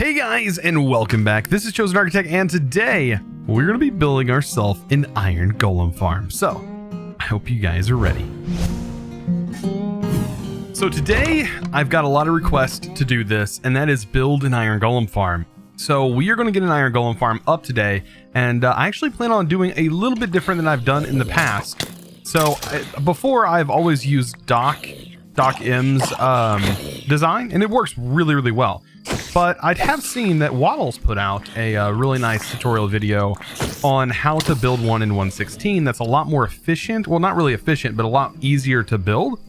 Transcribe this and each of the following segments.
Hey guys, and welcome back. This is ChosenArchitect, and today we're going to be building ourselves an iron golem farm. So, I hope you guys are ready. So today, I've got a lot of requests to do this, and that is build an iron golem farm. So we are going to get an iron golem farm up today, and I actually plan on doing a little bit different than I've done in the past. So before, I've always used Doc M's design, and it works really, really well. But I have seen that Waddles put out a really nice tutorial video on how to build one in 1.16 that's a lot more efficient. Well, not really efficient, but a lot easier to build.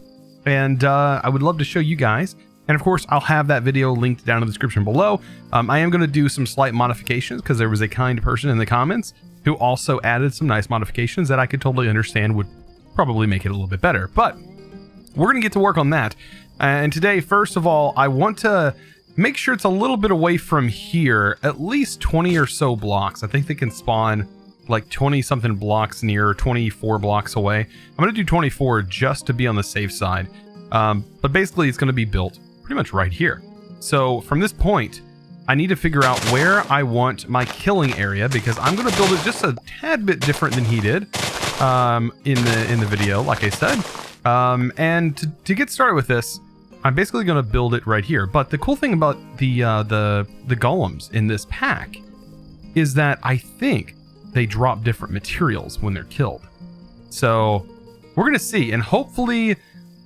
And I would love to show you guys. And of course, I'll have that video linked down in the description below. I am going to do some slight modifications because there was a kind person in the comments who also added some nice modifications that I could totally understand would probably make it a little bit better. But we're going to get to work on that. And today, first of all, I want to make sure it's a little bit away from here, at least 20 or so blocks. I think they can spawn like 20 something blocks near, 24 blocks away. I'm going to do 24 just to be on the safe side. But basically it's going to be built pretty much right here. So from this point, I need to figure out where I want my killing area, because I'm going to build it just a tad bit different than he did in the video, like I said. And to get started with this, I'm basically going to build it right here. But the cool thing about the golems in this pack is that I think they drop different materials when they're killed. So we're going to see, and hopefully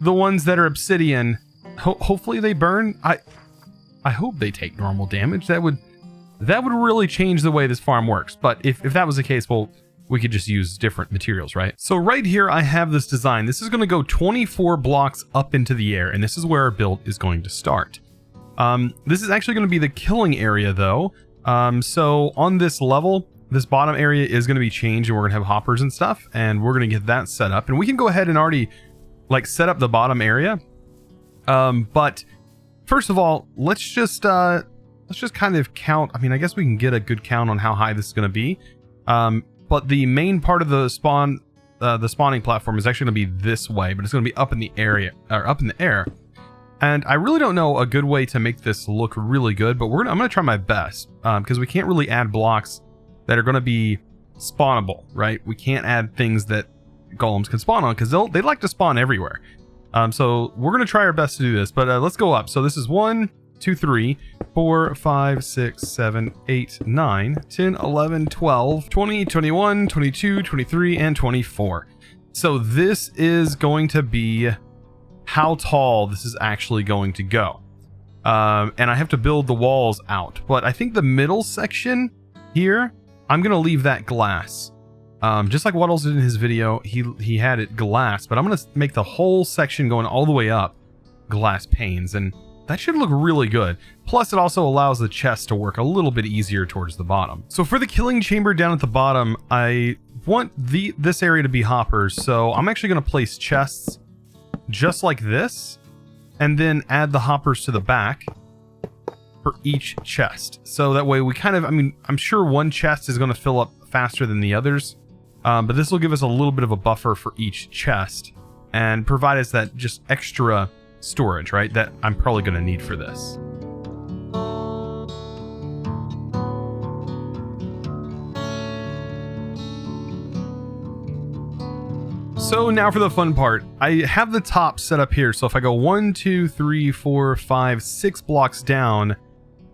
the ones that are obsidian, hopefully they burn. I hope they take normal damage. That would really change the way this farm works. But if that was the case, well, we could just use different materials, right? So right here, I have this design. This is going to go 24 blocks up into the air, and this is where our build is going to start. This is actually going to be the killing area, though. So on this level, this bottom area is going to be changed, and we're going to have hoppers and stuff, and we're going to get that set up. And we can go ahead and already like set up the bottom area. But first of all, let's just kind of count. I mean, I guess we can get a good count on how high this is going to be. But the main part of the spawning platform is actually going to be this way, but it's going to be up in the area, or up in the air. And I really don't know a good way to make this look really good, but I'm going to try my best, because we can't really add blocks that are going to be spawnable, right? We can't add things that golems can spawn on, because they like to spawn everywhere. So we're going to try our best to do this, but let's go up. So this is 1, 2, 3, 4, 5, 6, 7, 8, 9, 10, 11, 12, 20, 21, 22, 23, and 24. So this is going to be how tall this is actually going to go. And I have to build the walls out. But I think the middle section here, I'm going to leave that glass. Just like Waddles did in his video, he had it glass. But I'm going to make the whole section going all the way up glass panes. And that should look really good. Plus, it also allows the chest to work a little bit easier towards the bottom. So for the killing chamber down at the bottom, I want this area to be hoppers. So I'm actually going to place chests just like this, and then add the hoppers to the back for each chest. So that way we kind of, I mean, I'm sure one chest is going to fill up faster than the others. But this will give us a little bit of a buffer for each chest and provide us that just extra storage, right, that I'm probably going to need for this. So now for the fun part. I have the top set up here, so if I go 1, 2, 3, 4, 5, 6 blocks down,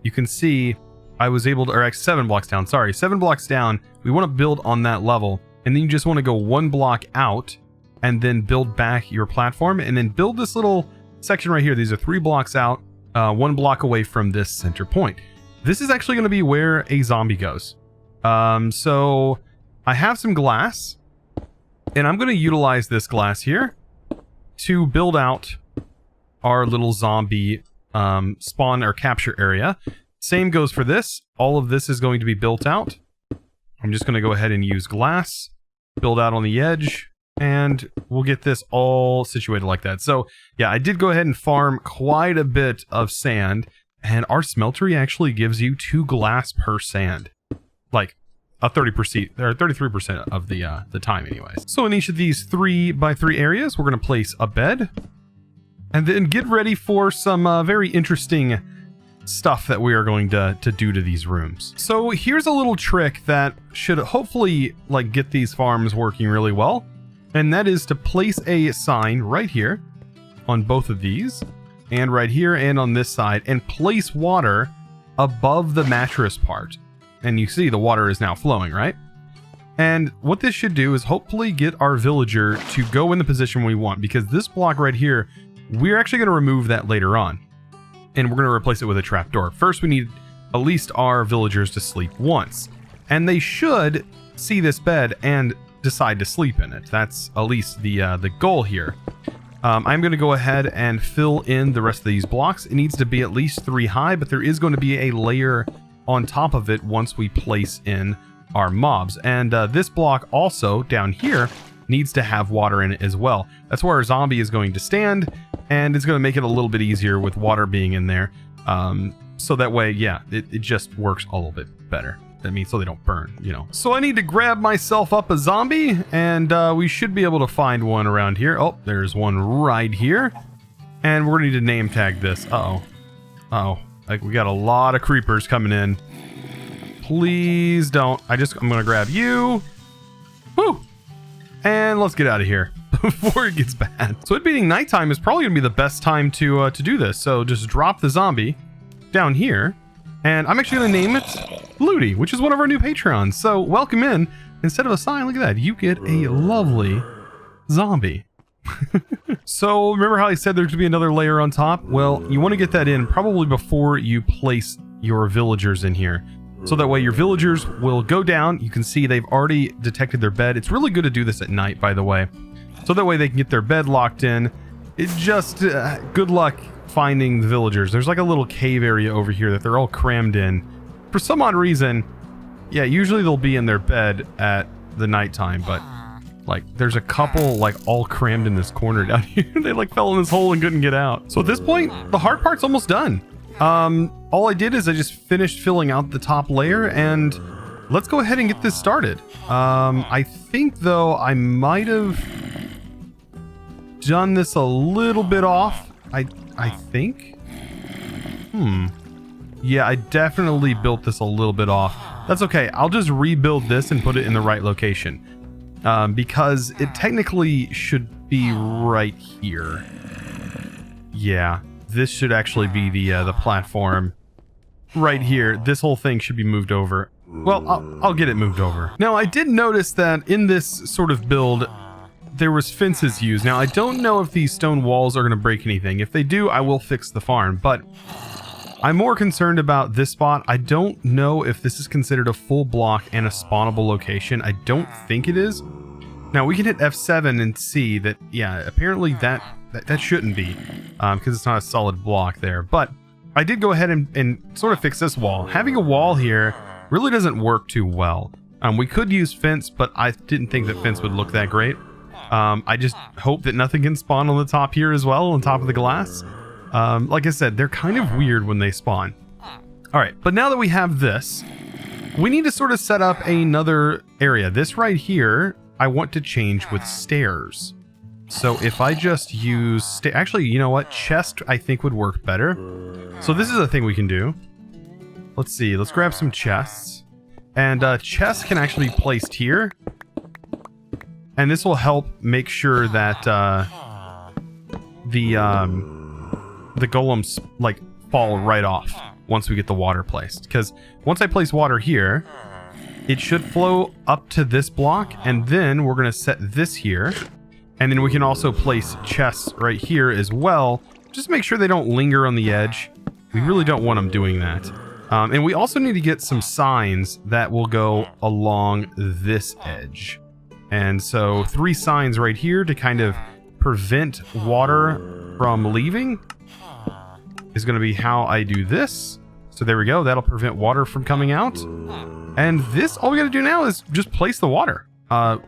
you can see I was able to, or actually 7 blocks down, sorry, 7 blocks down. We want to build on that level, and then you just want to go 1 block out and then build back your platform, and then build this little section right here. These are 3 blocks out, 1 block away from this center point. This is actually going to be where a zombie goes. So I have some glass, and I'm going to utilize this glass here to build out our little zombie spawn or capture area. Same goes for this. All of this is going to be built out. I'm just going to go ahead and use glass, build out on the edge, and we'll get this all situated like that. So yeah, I did go ahead and farm quite a bit of sand, and our smeltery actually gives you 2 glass per sand, like a 30% or 33% of the time anyways. So in each of these 3x3 areas, we're going to place a bed, and then get ready for some very interesting stuff that we are going to do to these rooms. So here's a little trick that should hopefully like get these farms working really well. And that is to place a sign right here on both of these, and right here and on this side, and place water above the mattress part. And you see the water is now flowing, right? And what this should do is hopefully get our villager to go in the position we want, because this block right here, we're actually going to remove that later on. And we're going to replace it with a trapdoor. First, we need at least our villagers to sleep once. And they should see this bed and decide to sleep in it. That's at least the goal here. I'm going to go ahead and fill in the rest of these blocks. It needs to be at least 3 high, but there is going to be a layer on top of it once we place in our mobs. And this block also down here needs to have water in it as well. That's where our zombie is going to stand, and it's going to make it a little bit easier with water being in there. So that way, yeah, it just works a little bit better. I mean, so they don't burn, you know. So I need to grab myself up a zombie, and we should be able to find one around here. Oh, there's one right here. And we're going to need to name tag this. Uh-oh. Uh-oh. Like, we got a lot of creepers coming in. Please don't. I'm going to grab you. Woo! And let's get out of here before it gets bad. So it being nighttime is probably going to be the best time to do this. So just drop the zombie down here. And I'm actually going to name it Looty, which is one of our new Patreons. So welcome in. Instead of a sign, look at that. You get a lovely zombie. So remember how I said there's going to be another layer on top? Well, you want to get that in probably before you place your villagers in here. So that way your villagers will go down. You can see they've already detected their bed. It's really good to do this at night, by the way. So that way they can get their bed locked in. It just, good luck finding the villagers. There's like a little cave area over here that they're all crammed in. For some odd reason, yeah, usually they'll be in their bed at the nighttime, but like there's a couple like all crammed in this corner down here. They like fell in this hole and couldn't get out. So at this point, the hard part's almost done. All I did is I just finished filling out the top layer, and let's go ahead and get this started. I think though I might have done this a little bit off. I think. Yeah, I definitely built this a little bit off. That's okay. I'll just rebuild this and put it in the right location. Because it technically should be right here. Yeah, this should actually be the platform right here. This whole thing should be moved over. Well, I'll get it moved over. Now, I did notice that in this sort of build, there was fences used. Now, I don't know if these stone walls are going to break anything. If they do, I will fix the farm, but I'm more concerned about this spot. I don't know if this is considered a full block and a spawnable location. I don't think it is. Now, we can hit F7 and see that, yeah, apparently that shouldn't be, because it's not a solid block there. But I did go ahead and sort of fix this wall. Having a wall here really doesn't work too well. We could use fence, but I didn't think that fence would look that great. I just hope that nothing can spawn on the top here as well, on top of the glass. Like I said, they're kind of weird when they spawn. All right, but now that we have this, we need to sort of set up another area. This right here, I want to change with stairs. So if I just use... Actually, you know what? Chest, I think, would work better. So this is a thing we can do. Let's see. Let's grab some chests. And chests can actually be placed here. And this will help make sure that the golems like fall right off once we get the water placed. Because once I place water here, it should flow up to this block, and then we're going to set this here. And then we can also place chests right here as well. Just make sure they don't linger on the edge. We really don't want them doing that. And we also need to get some signs that will go along this edge. And so 3 signs right here to kind of prevent water from leaving is going to be how I do this. So there we go. That'll prevent water from coming out. And this, all we got to do now is just place the water.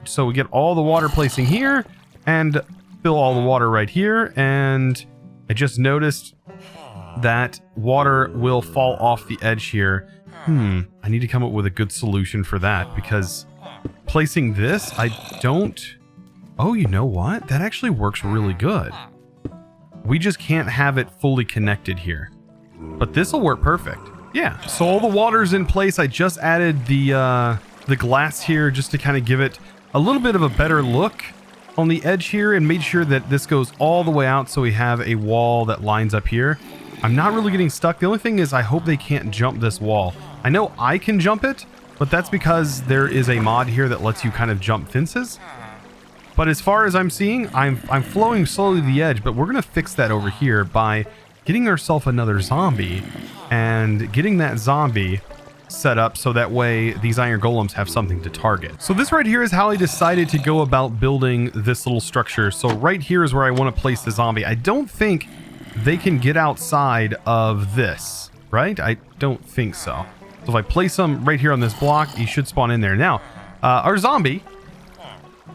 So we get all the water placing here and fill all the water right here. And I just noticed that water will fall off the edge here. I need to come up with a good solution for that, because placing this, I don't... Oh, you know what? That actually works really good. We just can't have it fully connected here. but this will work perfect. Yeah, so all the water's in place. I just added the glass here just to kind of give it a little bit of a better look on the edge here, and made sure that this goes all the way out so we have a wall that lines up here. I'm not really getting stuck. The only thing is I hope they can't jump this wall. I know I can jump it, but that's because there is a mod here that lets you kind of jump fences. But as far as I'm seeing, I'm flowing slowly to the edge, but we're going to fix that over here by getting ourselves another zombie and getting that zombie set up so that way these iron golems have something to target. So this right here is how I decided to go about building this little structure. So right here is where I want to place the zombie. I don't think they can get outside of this, right? I don't think so. So if I place them right here on this block, he should spawn in there. Now, our zombie,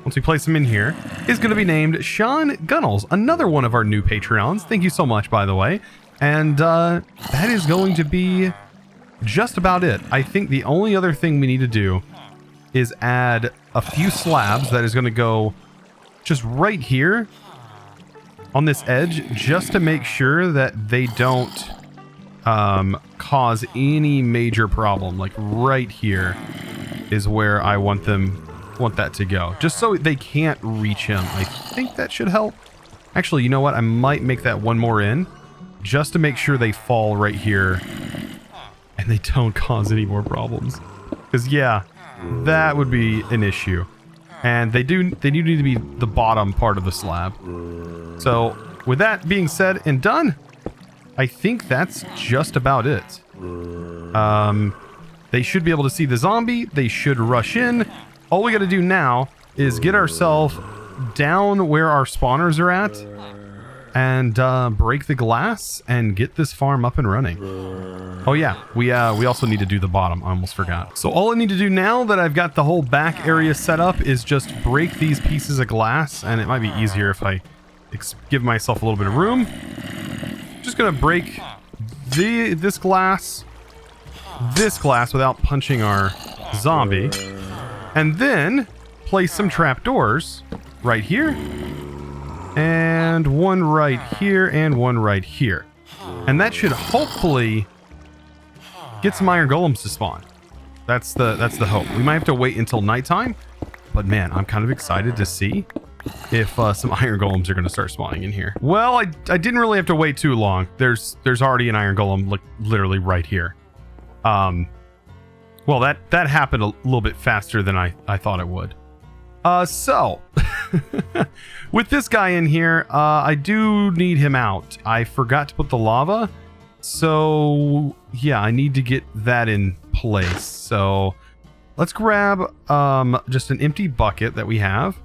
once we place him in here, is going to be named Sean Gunnels, another one of our new Patreons. Thank you so much, by the way. And that is going to be just about it. I think the only other thing we need to do is add a few slabs that is going to go just right here on this edge, just to make sure that they don't cause any major problem. Like right here is where I want that to go, just so they can't reach him. I think that should help. Actually, you know what? I might make that one more in just to make sure they fall right here and they don't cause any more problems. Because yeah, that would be an issue. And they do need to be the bottom part of the slab. So with that being said and done, I think that's just about it. They should be able to see the zombie. They should rush in. All we got to do now is get ourselves down where our spawners are at and break the glass and get this farm up and running. Oh yeah, we also need to do the bottom. I almost forgot. So all I need to do now that I've got the whole back area set up is just break these pieces of glass, and it might be easier if I give myself a little bit of room. Just gonna break this glass without punching our zombie, and then place some trapdoors right here, and one right here, and one right here. And that should hopefully get some iron golems to spawn. That's the hope. We might have to wait until nighttime, but man, I'm kind of excited to see if some iron golems are going to start spawning in here. Well, I didn't really have to wait too long. There's already an iron golem literally right here. Well, that happened a little bit faster than I thought it would. So with this guy in here, I do need him out. I forgot to put the lava. So yeah, I need to get that in place. So let's grab just an empty bucket that we have.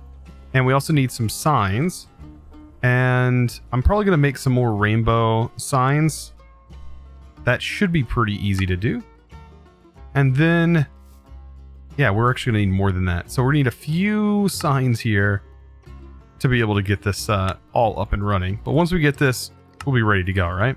And we also need some signs. And I'm probably going to make some more rainbow signs. That should be pretty easy to do. And then, yeah, we're actually going to need more than that. So we need a few signs here to be able to get this all up and running. But once we get this, we'll be ready to go, right?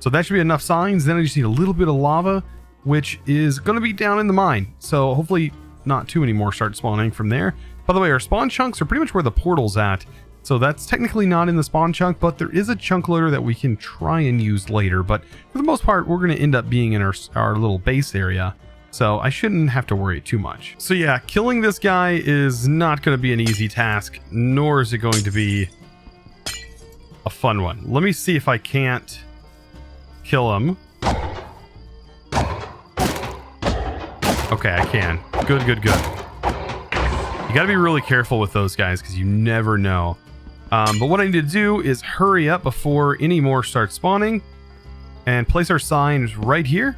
So that should be enough signs. Then I just need a little bit of lava, which is going to be down in the mine. So hopefully not too many more start spawning from there. By the way, our spawn chunks are pretty much where the portal's at. So that's technically not in the spawn chunk, but there is a chunk loader that we can try and use later. But for the most part, we're going to end up being in our little base area. So I shouldn't have to worry too much. So yeah, killing this guy is not going to be an easy task, nor is it going to be a fun one. Let me see if I can't kill him. Okay, I can. Good, good, good. You got to be really careful with those guys because you never know. But what I need to do is hurry up before any more start spawning and place our signs right here.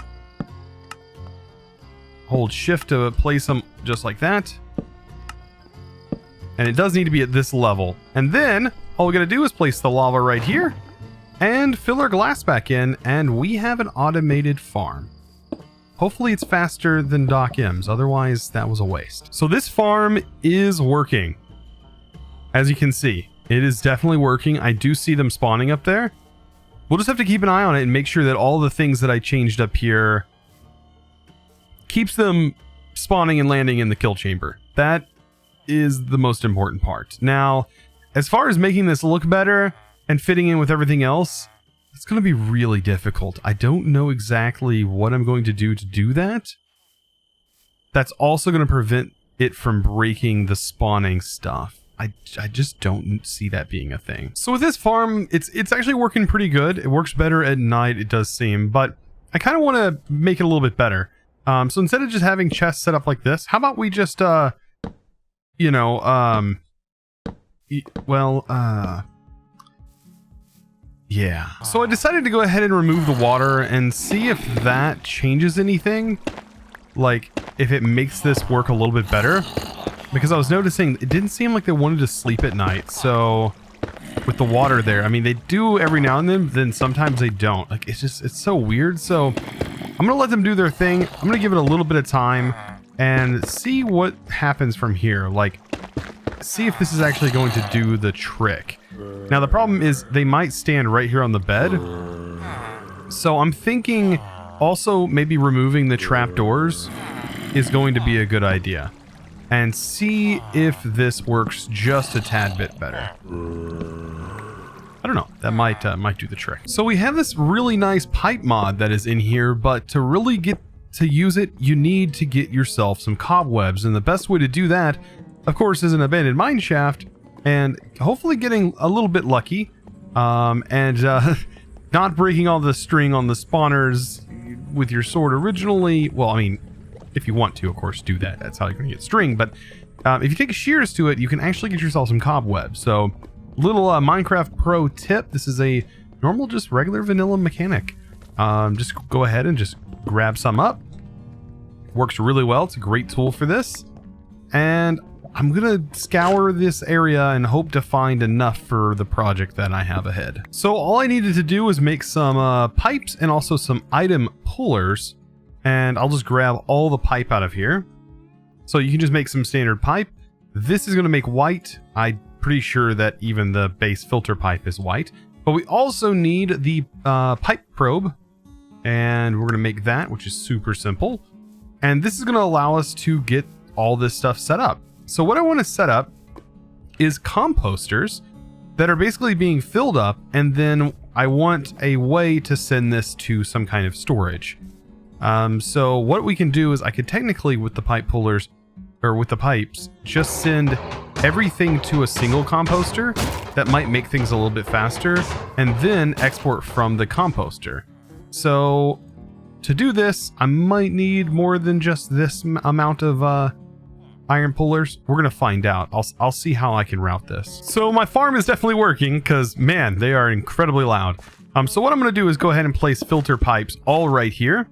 Hold shift to place them just like that. And it does need to be at this level. And then all we got to do is place the lava right here and fill our glass back in, and we have an automated farm. Hopefully it's faster than Doc M's, otherwise that was a waste. So this farm is working. As you can see, it is definitely working. I do see them spawning up there. We'll just have to keep an eye on it and make sure that all the things that I changed up here keeps them spawning and landing in the kill chamber. That is the most important part. Now, as far as making this look better and fitting in with everything else, It's going to be really difficult. I don't know exactly what I'm going to do that. That's also going to prevent it from breaking the spawning stuff. I just don't see that being a thing. So with this farm, it's actually working pretty good. It works better at night, it does seem, but I kind of want to make it a little bit better. So instead of just having chests set up like this, how about we just, you know, yeah. So I decided to go ahead and remove the water and see if that changes anything. Like, if it makes this work a little bit better. Because I was noticing it didn't seem like they wanted to sleep at night. So with the water there, I mean, they do every now and then sometimes they don't. Like, it's so weird. So I'm going to let them do their thing. I'm going to give it a little bit of time and see what happens from here. Like, see if this is actually going to do the trick. Now, the problem is they might stand right here on the bed. So I'm thinking also maybe removing the trapdoors is going to be a good idea. And see if this works just a tad bit better. I don't know. That might do the trick. So we have this really nice pipe mod that is in here, but to really get to use it, you need to get yourself some cobwebs. And the best way to do that, of course, is an abandoned mine shaft, and hopefully getting a little bit lucky, and not breaking all the string on the spawners with your sword originally. Well, I mean, if you want to, of course, do that. That's how you're going to get string. But if you take shears to it, you can actually get yourself some cobwebs. So, little Minecraft pro tip. This is a normal, just regular vanilla mechanic. Just go ahead and just grab some up. Works really well. It's a great tool for this. And I'm going to scour this area and hope to find enough for the project that I have ahead. So, all I needed to do was make some pipes and also some item pullers. And I'll just grab all the pipe out of here. So you can just make some standard pipe. This is going to make white. I'm pretty sure that even the base filter pipe is white. But we also need the pipe probe. And we're going to make that, which is super simple. And this is going to allow us to get all this stuff set up. So what I want to set up is composters that are basically being filled up. And then I want a way to send this to some kind of storage. So what we can do is I could technically, with the pipe pullers, or with the pipes, just send everything to a single composter. That might make things a little bit faster, and then export from the composter. So to do this, I might need more than just this amount of iron pullers. We're gonna find out. I'll see how I can route this. So my farm is definitely working, because man, they are incredibly loud. So what I'm gonna do is go ahead and place filter pipes all right here.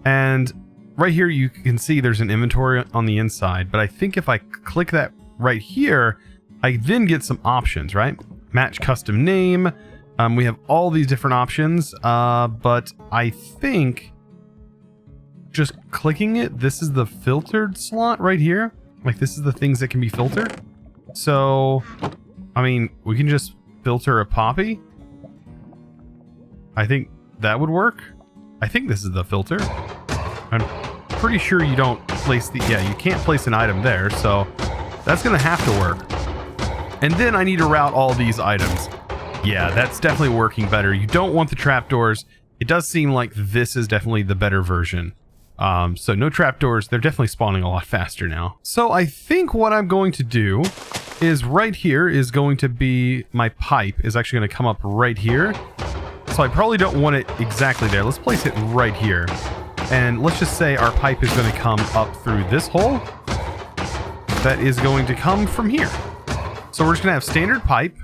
And right here you can see there's an inventory on the inside, but I think if I click that right here, I then get some options, right? Match custom name. We have all these different options, but I think just clicking it, this is the filtered slot right here. Like, this is the things that can be filtered. So, I mean, we can just filter a poppy. I think that would work. I think this is the filter. I'm pretty sure you don't place the... Yeah, you can't place an item there, so that's going to have to work. And then I need to route all these items. Yeah, that's definitely working better. You don't want the trapdoors. It does seem like this is definitely the better version. So no trapdoors. They're definitely spawning a lot faster now. So I think what I'm going to do is right here is going to be... My pipe is actually going to come up right here. So I probably don't want it exactly there. Let's place it right here. And let's just say our pipe is going to come up through this hole. That is going to come from here. So we're just going to have standard pipe.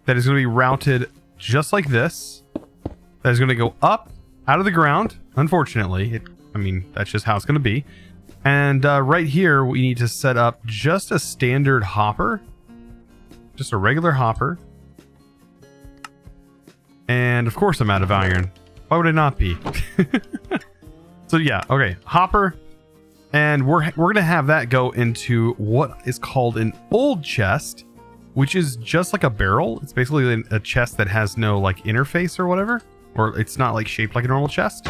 That is going to be routed just like this. That is going to go up out of the ground. Unfortunately, I mean, that's just how it's going to be. And right here, we need to set up just a standard hopper. Just a regular hopper. And of course I'm out of iron. Why would I not be? So yeah, okay, hopper. And we're gonna have that go into what is called an old chest, which is just like a barrel. It's basically a chest that has no like interface or whatever, or it's not like shaped like a normal chest.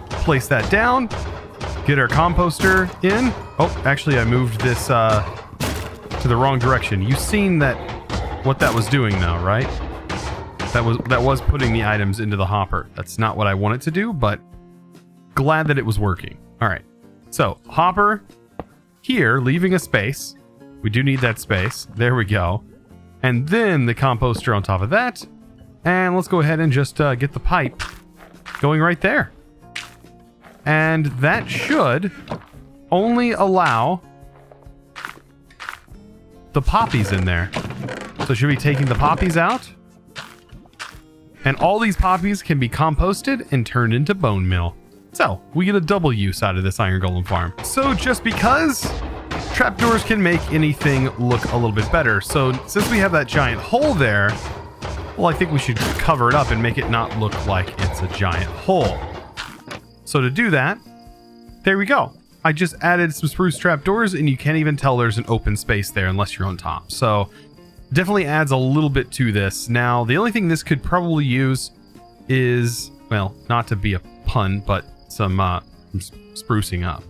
Place that down, get our composter in. Oh, actually I moved this to the wrong direction. You've seen that, what that was doing now, right? That was putting the items into the hopper. That's not what I wanted to do, but glad that it was working. All right. So hopper here, leaving a space. We do need that space. There we go. And then the composter on top of that. And let's go ahead and just get the pipe going right there. And that should only allow the poppies in there. So should be taking the poppies out. And all these poppies can be composted and turned into bone meal. So we get a double use out of this iron golem farm. So just because trapdoors can make anything look a little bit better. So since we have that giant hole there, well, I think we should cover it up and make it not look like it's a giant hole. So to do that, there we go. I just added some spruce trapdoors and you can't even tell there's an open space there unless you're on top. So definitely adds a little bit to this. Now, the only thing this could probably use is, well, not to be a pun, but some sprucing up.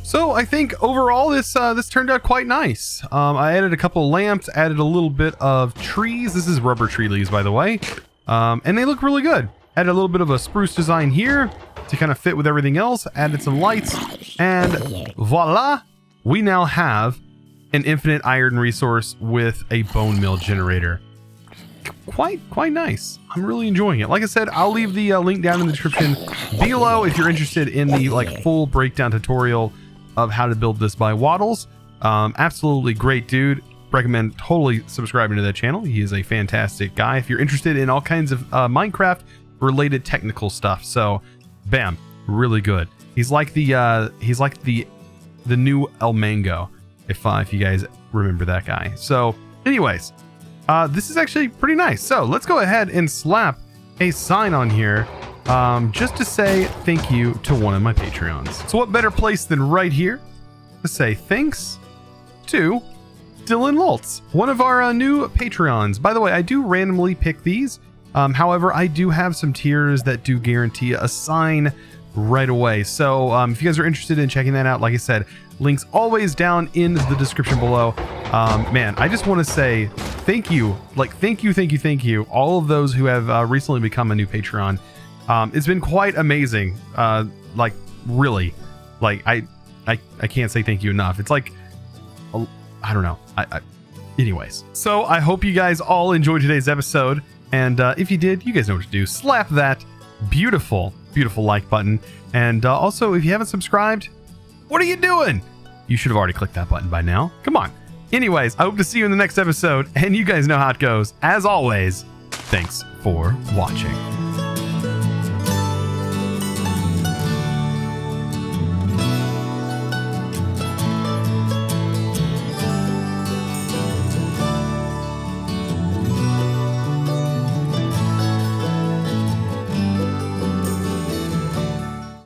So I think overall this turned out quite nice. I added a couple of lamps, added a little bit of trees. This is rubber tree leaves, by the way. And they look really good. Added a little bit of a spruce design here to kind of fit with everything else. Added some lights and voila, we now have an infinite iron resource with a bone meal generator. Quite nice. I'm really enjoying it. Like I said, I'll leave the link down in the description below if you're interested in the full breakdown tutorial of how to build this by Waddles. Absolutely great dude. Recommend totally subscribing to that channel. He is a fantastic guy if you're interested in all kinds of Minecraft related technical stuff. So bam, really good. He's like the new El Mango, if you guys remember that guy. So anyways, this is actually pretty nice. So let's go ahead and slap a sign on here just to say thank you to one of my Patreons. So what better place than right here to say thanks to Dylan Lultz, one of our new Patreons. By the way, I do randomly pick these. However, I do have some tiers that do guarantee a sign right away. So if you guys are interested in checking that out, like I said, links always down in the description below. Man, I just want to say thank you. Thank you. All of those who have recently become a new Patreon. It's been quite amazing. Really, I can't say thank you enough. It's like, I don't know. Anyways, so I hope you guys all enjoyed today's episode. And if you did, you guys know what to do. Slap that beautiful like button. And also, if you haven't subscribed, what are you doing? You should have already clicked that button by now. Come on. Anyways, I hope to see you in the next episode. And you guys know how it goes. As always, thanks for watching.